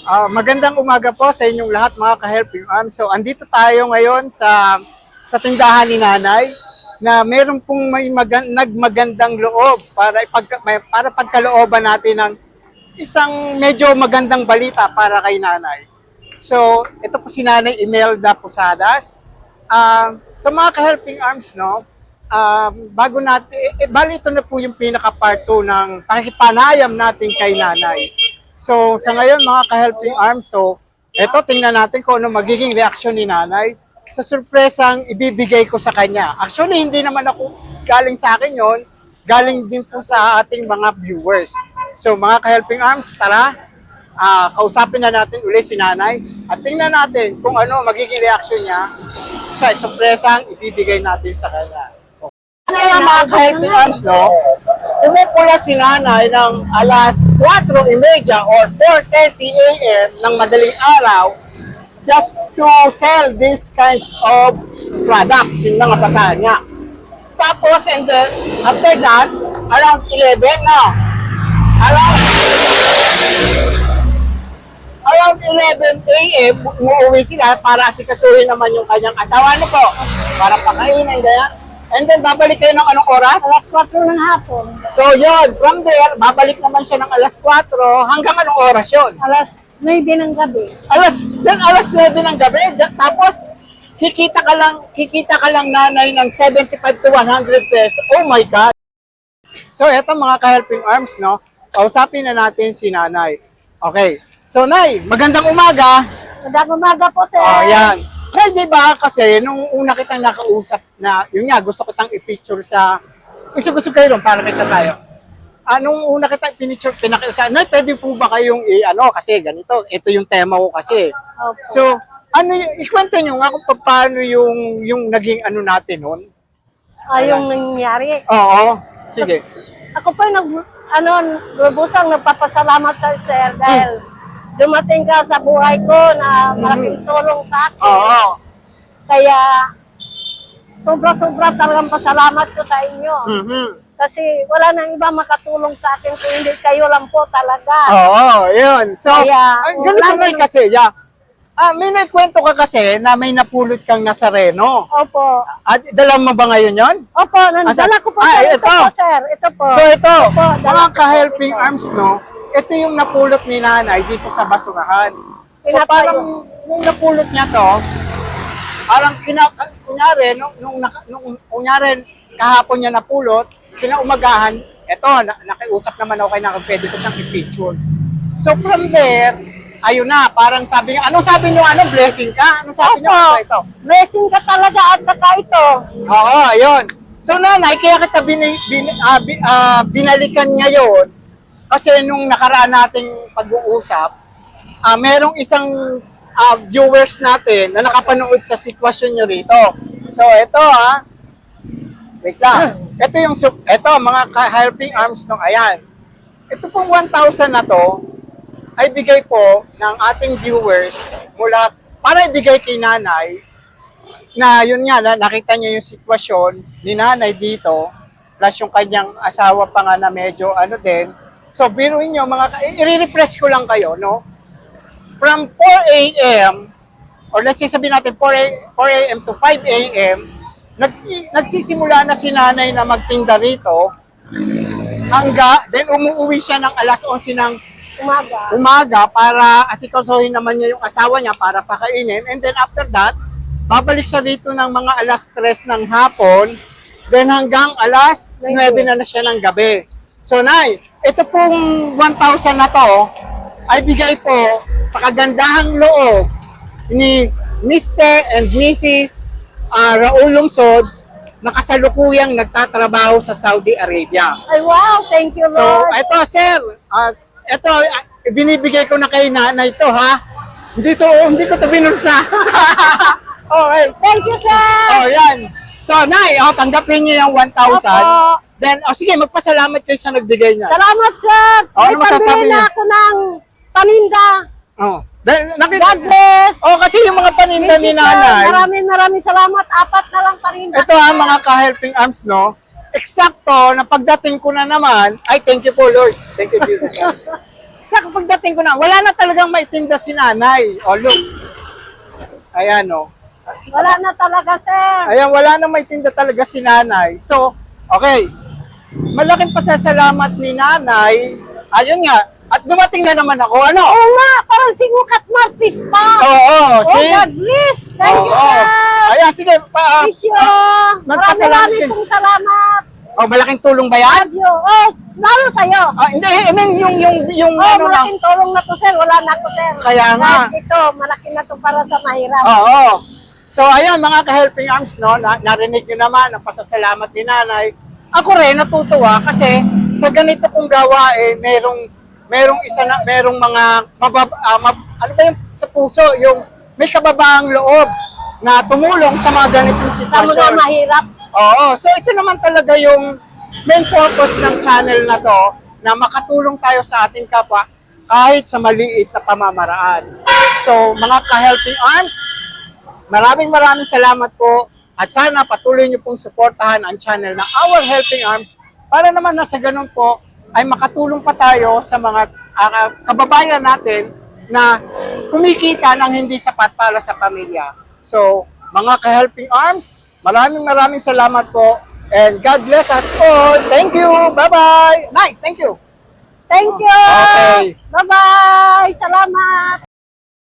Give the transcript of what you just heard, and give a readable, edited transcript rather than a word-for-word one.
Magandang umaga po sa inyong lahat mga ka-helping arms. So, andito tayo ngayon sa tindahan ni Nanay na meron pong nagmagandang loob para pagkalooban natin ng isang medyo magandang balita para kay Nanay. So, ito po si Nanay Imelda Posadas. Sa mga ka-helping arms, no, bago natin, bali ito na po yung pinaka-part 2 ng pakikipanayam natin kay Nanay. So, sa ngayon mga ka-helping arms, so, eto, tingnan natin kung ano magiging reaksyon ni Nanay sa surpresang ibibigay ko sa kanya. Actually, hindi naman ako galing sa akin yon, galing din po sa ating mga viewers. So, mga ka-helping arms, tara, kausapin na natin ulit si Nanay at tingnan natin kung ano magiging reaksyon niya sa surpresang ibibigay natin sa kanya. Ano yung mga ka-helping arms, no? Pumupula si Nanay ng alas 4:30 or 4:30 a.m. ng madaling araw just to sell these kinds of products, yung mga basahan niya. Tapos, and then, after that, around 11, no? Around 11 a.m., umuwi sila para asikasuhin naman yung kanyang asawa. Ano po? Para pakainin, ganyan. And then, babalik kayo ng anong oras? Alas 4 ng hapon. So, yun. From there, babalik naman siya ng alas 4 hanggang anong oras yun? Alas 9 ng gabi. Alas 9 ng gabi. Tapos, kikita ka lang Nanay ng 75 to 100 pesos. Oh my God! So, eto mga ka-helping arms, no? Kausapin na natin si Nanay. Okay. So, Nay, magandang umaga. Magandang umaga po, sir. Oh, yan. Nay, di ba kasi nung una kitang nakausap na, yun nga, gusto kitang i-picture sa, gusto kayo ron para kita tayo. Nung una kitang pinakiusap, Nay, pwede po ba kayong kasi ganito, ito yung tema ko kasi. Opo. So, ikwento nyo nga kung paano yung naging natin nun. Yung nangyari. Oo, sige. Ako po lubusang nagpapasalamat sa sir dahil dumating ka sa buhay ko na malaking tulong sa akin. Oo. Kaya, sobra-sobra talagang pasalamat ko sa inyo. Mhm. Kasi wala nang iba makatulong sa akin kung hindi kayo lang po talaga. Oo, yun. So, Kaya, ganito Nay kasi, may naikwento ka kasi na may napulot kang Nazareno. Opo. At dala mo ba ngayon yon? Opo, nandala ko po, sir. Ito ito. po, sir. Ito po. So ito, Opo, mga dala ko ka-helping po ito. arms, no? Ito yung napulot ni Nanay dito sa basurahan. So Pinatayo. parang nung napulot niya to, parang kunyari, kunyari kahapon niya napulot, kinaumagahan, eto, nakiusap naman ako kay Nanay, pwede ko siyang i-pictures. So from there, ayun na, parang sabi niya, anong sabi niyo, blessing ka? Anong sabi niyo? Opo. Ito. Blessing ka talaga at saka ito. Oo, ayun. So Nanay, kaya kita binalikan ngayon kasi nung nakaraan nating pag-uusap, merong isang viewers natin na nakapanood sa sitwasyon nyo rito. So ito wait lang. Ito mga ka-helping arms nung ayan. Ito pong 1,000 na to ay bigay po ng ating viewers para ibigay kay Nanay na yun nga, nakita niya yung sitwasyon ni Nanay dito plus yung kanyang asawa pa nga na medyo din. So, biruin nyo, i-refresh ko lang kayo, no? From 4 a.m., or let's say sabihin natin 4 a.m. to 5 a.m., nagsisimula na si Nanay na magtinda rito, then umuwi siya ng alas 11 ng umaga para asikasuhin naman niya yung asawa niya para pakainin. And then after that, babalik siya dito ng mga alas 3 ng hapon, then hanggang alas 9 na siya ng gabi. So, Nay, ito pong 1,000 na to ay bigay po sa kagandahang loob ni Mr. and Mrs. Raul Lungsod na kasalukuyang nagtatrabaho sa Saudi Arabia. Ay, wow. Thank you, So, Lord. ito, sir, ito, binibigay ko na kay Nanay ito, ha? Hindi ko to binulsa. Okay. Thank you, sir. Oh, yan. So, Nay, tanggapin niyo yung 1,000. Opo. Then, sige, magpasalamat kayo sa nagbigay niya. Salamat, sir. Ano May masasabi pambili niyo? na ako ng paninda. Oh. Then, God bless. Oh, kasi yung mga paninda ni Thank you, sir. Nanay, Maraming salamat. 4 na lang paninda. ito mga ka-helping arms, no? Eksakto, na pagdating ko na naman, ay, thank you po, Lord. Thank you, Jesus. sa pagdating ko na, wala na talagang maitinda si nanay. O, look. Ayan, o. Wala na talaga, sir. Ayan, wala na maitinda talaga si nanay. So, okay. Malaking pasasalamat ni nanay. Ayun nga. At dumating na naman ako. Ano? Oo nga, parang sinukat Martis pa. Oo, Oh, see? God bless. Thank you, Oo. sir. Ayan, sige. Thank you. magpasalamat Maraming din. pong salamat. Oh, malaking tulong ba yan? Love you. Oh, lalo sa'yo. Hindi, I mean, yung Oh, ano na. malaking tulong na to, sir. Wala na to, sir. Kaya nga. Kahit ito, malaki na to para sa mahirap. Oo. So, ayan, mga ka-helping arms, no? Narinig nyo naman ang pasasalamat ni nanay. Ako rin, natutuwa kasi sa ganito kong gawain, merong mga ano ba yung sa puso, yung may kababaang loob na tumulong sa mga ganitong Sa sitwasyon. mga mahirap. Oo. So, ito naman talaga yung main purpose ng channel na to, na makatulong tayo sa ating kapwa kahit sa maliit na pamamaraan. So, mga ka-helping arms, maraming salamat po at sana patuloy niyo pong suportahan ang channel ng Our Helping Arms para naman na sa ganun po ay makatulong pa tayo sa mga kababayan natin na kumikita ng hindi sapat para sa pamilya. So, mga ka-helping arms, maraming salamat po and God bless us all. Thank you. Bye-bye. Nay, thank you. Thank you. Okay. Bye-bye. Salamat.